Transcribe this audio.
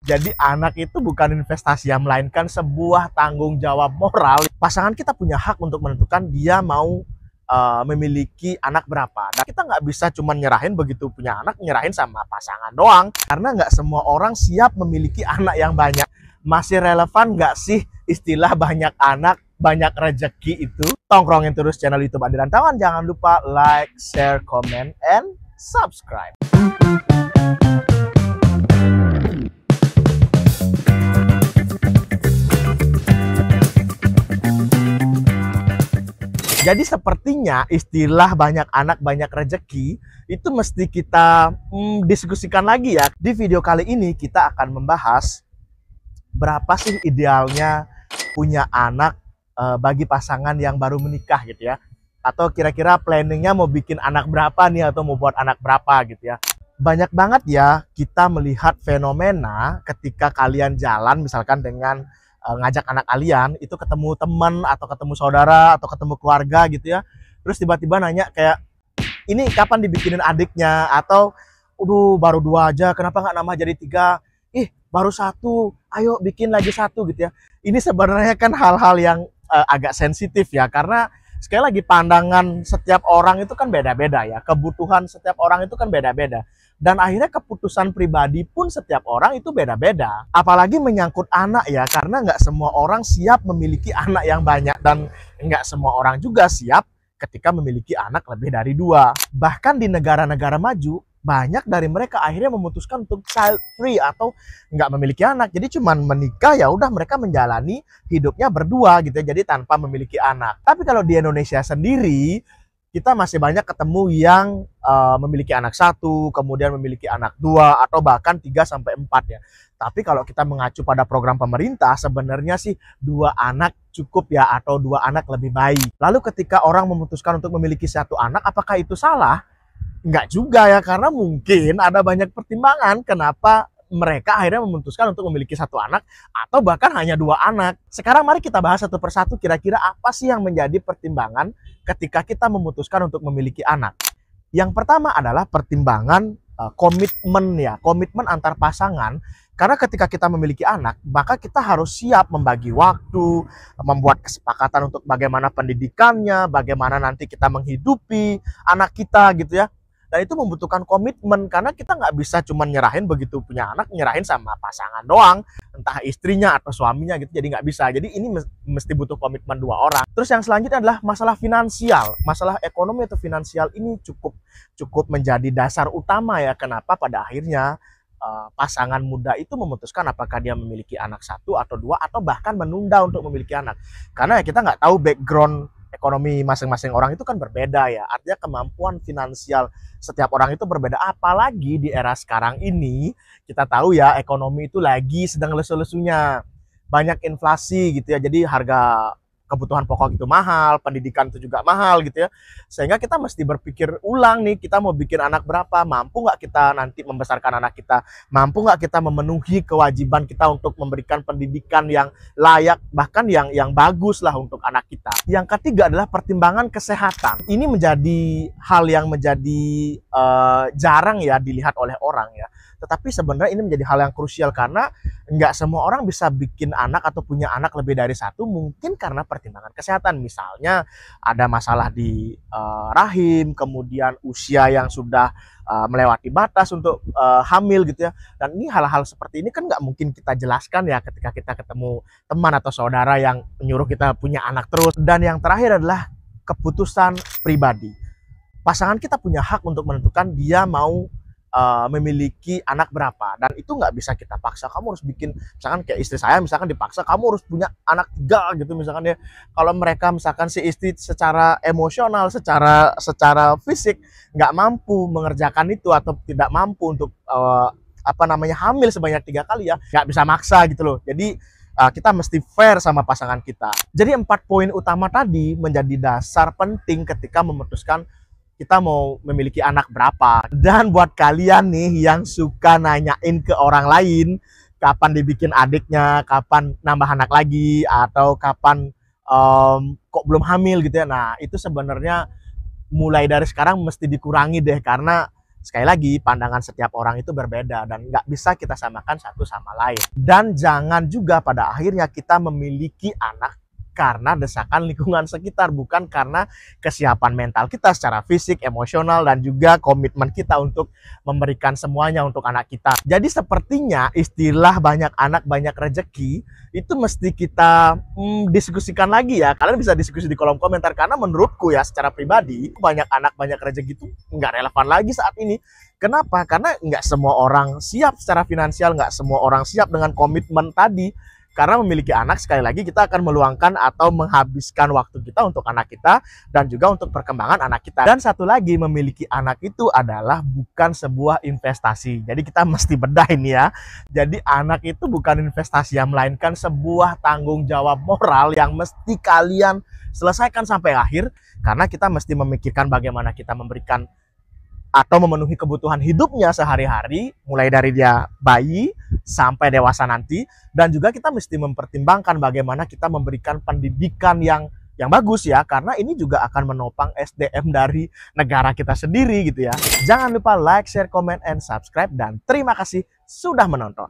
Jadi anak itu bukan investasi yang melainkan sebuah tanggung jawab moral. Pasangan kita punya hak untuk menentukan dia mau memiliki anak berapa. Dan kita nggak bisa cuma nyerahin begitu punya anak, nyerahin sama pasangan doang. Karena nggak semua orang siap memiliki anak yang banyak. Masih relevan nggak sih istilah banyak anak, banyak rezeki itu? Tongkrongin terus channel YouTube Adi Rantawan. Jangan lupa like, share, comment, and subscribe. Jadi sepertinya istilah banyak anak banyak rezeki itu mesti kita diskusikan lagi ya. Di video kali ini kita akan membahas berapa sih idealnya punya anak bagi pasangan yang baru menikah gitu ya. Atau kira-kira planningnya mau bikin anak berapa nih atau mau buat anak berapa gitu ya. Banyak banget ya kita melihat fenomena ketika kalian jalan misalkan dengan ngajak anak kalian itu ketemu teman atau ketemu saudara atau ketemu keluarga gitu ya, terus tiba-tiba nanya kayak ini kapan dibikinin adiknya, atau baru 2 aja kenapa nggak nambah jadi 3, baru 1 ayo bikin lagi 1 gitu ya. Ini sebenarnya kan hal-hal yang agak sensitif ya, karena sekali lagi pandangan setiap orang itu kan beda-beda ya, kebutuhan setiap orang itu kan beda-beda. Dan akhirnya keputusan pribadi pun setiap orang itu beda-beda. Apalagi menyangkut anak ya, karena nggak semua orang siap memiliki anak yang banyak. Dan nggak semua orang juga siap ketika memiliki anak lebih dari 2. Bahkan di negara-negara maju, banyak dari mereka akhirnya memutuskan untuk child free atau nggak memiliki anak. Jadi cuman menikah ya udah mereka menjalani hidupnya berdua gitu ya, jadi tanpa memiliki anak. Tapi kalau di Indonesia sendiri, kita masih banyak ketemu yang memiliki anak 1, kemudian memiliki anak 2, atau bahkan 3-4 ya. Tapi kalau kita mengacu pada program pemerintah, sebenarnya sih 2 anak cukup ya, atau 2 anak lebih baik. Lalu ketika orang memutuskan untuk memiliki 1 anak, apakah itu salah? Enggak juga ya, karena mungkin ada banyak pertimbangan kenapa mereka akhirnya memutuskan untuk memiliki 1 anak atau bahkan hanya 2 anak. Sekarang mari kita bahas satu persatu kira-kira apa sih yang menjadi pertimbangan ketika kita memutuskan untuk memiliki anak. Yang pertama adalah pertimbangan komitmen ya, komitmen antar pasangan. Karena ketika kita memiliki anak, maka kita harus siap membagi waktu, membuat kesepakatan untuk bagaimana pendidikannya, bagaimana nanti kita menghidupi anak kita gitu ya. Dan itu membutuhkan komitmen, karena kita nggak bisa cuma nyerahin begitu punya anak, nyerahin sama pasangan doang, entah istrinya atau suaminya gitu, jadi nggak bisa. Jadi ini mesti butuh komitmen 2 orang. Terus yang selanjutnya adalah masalah finansial. Masalah ekonomi atau finansial ini cukup menjadi dasar utama ya, kenapa pada akhirnya pasangan muda itu memutuskan apakah dia memiliki anak 1 atau 2, atau bahkan menunda untuk memiliki anak. Karena ya kita nggak tahu background ekonomi masing-masing orang itu kan berbeda ya. Artinya kemampuan finansial setiap orang itu berbeda. Apalagi di era sekarang ini, kita tahu ya ekonomi itu lagi sedang lesu-lesunya. Banyak inflasi gitu ya. Jadi harga kebutuhan pokok itu mahal, pendidikan itu juga mahal gitu ya. Sehingga kita mesti berpikir ulang nih, kita mau bikin anak berapa, mampu nggak kita nanti membesarkan anak kita, mampu nggak kita memenuhi kewajiban kita untuk memberikan pendidikan yang layak, bahkan yang bagus lah untuk anak kita. Yang ketiga adalah pertimbangan kesehatan. Ini menjadi hal yang menjadi jarang ya dilihat oleh orang ya. Tetapi sebenarnya ini menjadi hal yang krusial, karena nggak semua orang bisa bikin anak atau punya anak lebih dari 1, mungkin karena pertimbangan kesehatan. Misalnya ada masalah di rahim, kemudian usia yang sudah melewati batas untuk hamil gitu ya. Dan ini hal-hal seperti ini kan nggak mungkin kita jelaskan ya ketika kita ketemu teman atau saudara yang menyuruh kita punya anak terus. Dan yang terakhir adalah keputusan pribadi. Pasangan kita punya hak untuk menentukan dia mau memiliki anak berapa, dan itu nggak bisa kita paksa. Kamu harus bikin, misalkan kayak istri saya misalkan dipaksa kamu harus punya anak 3 gitu misalkan ya. Kalau mereka misalkan si istri secara emosional, secara fisik nggak mampu mengerjakan itu, atau tidak mampu untuk hamil sebanyak 3 kali ya, nggak bisa maksa gitu loh. Jadi kita mesti fair sama pasangan kita. Jadi 4 poin utama tadi menjadi dasar penting ketika memutuskan kita mau memiliki anak berapa. Dan buat kalian nih yang suka nanyain ke orang lain kapan dibikin adiknya, kapan nambah anak lagi, atau kapan kok belum hamil gitu ya. Nah itu sebenarnya mulai dari sekarang mesti dikurangi deh, karena Sekali lagi, pandangan setiap orang itu berbeda dan nggak bisa kita samakan satu sama lain. Dan jangan juga pada akhirnya kita memiliki anak karena desakan lingkungan sekitar, bukan karena kesiapan mental kita secara fisik, emosional, dan juga komitmen kita untuk memberikan semuanya untuk anak kita. Jadi sepertinya istilah banyak anak banyak rezeki itu mesti kita diskusikan lagi ya. Kalian bisa diskusi di kolom komentar, karena menurutku ya secara pribadi banyak anak banyak rezeki itu nggak relevan lagi saat ini. Kenapa? Karena nggak semua orang siap secara finansial, nggak semua orang siap dengan komitmen tadi. Karena memiliki anak, sekali lagi kita akan meluangkan atau menghabiskan waktu kita untuk anak kita dan juga untuk perkembangan anak kita. Dan satu lagi, memiliki anak itu adalah bukan sebuah investasi. Jadi kita mesti bedah ini ya. Jadi anak itu bukan investasi, yang melainkan sebuah tanggung jawab moral yang mesti kalian selesaikan sampai akhir. Karena kita mesti memikirkan bagaimana kita memberikan atau memenuhi kebutuhan hidupnya sehari-hari, mulai dari dia bayi sampai dewasa nanti. Dan juga kita mesti mempertimbangkan bagaimana kita memberikan pendidikan yang bagus ya, karena ini juga akan menopang SDM dari negara kita sendiri gitu ya. Jangan lupa like, share, comment, and subscribe, dan terima kasih sudah menonton.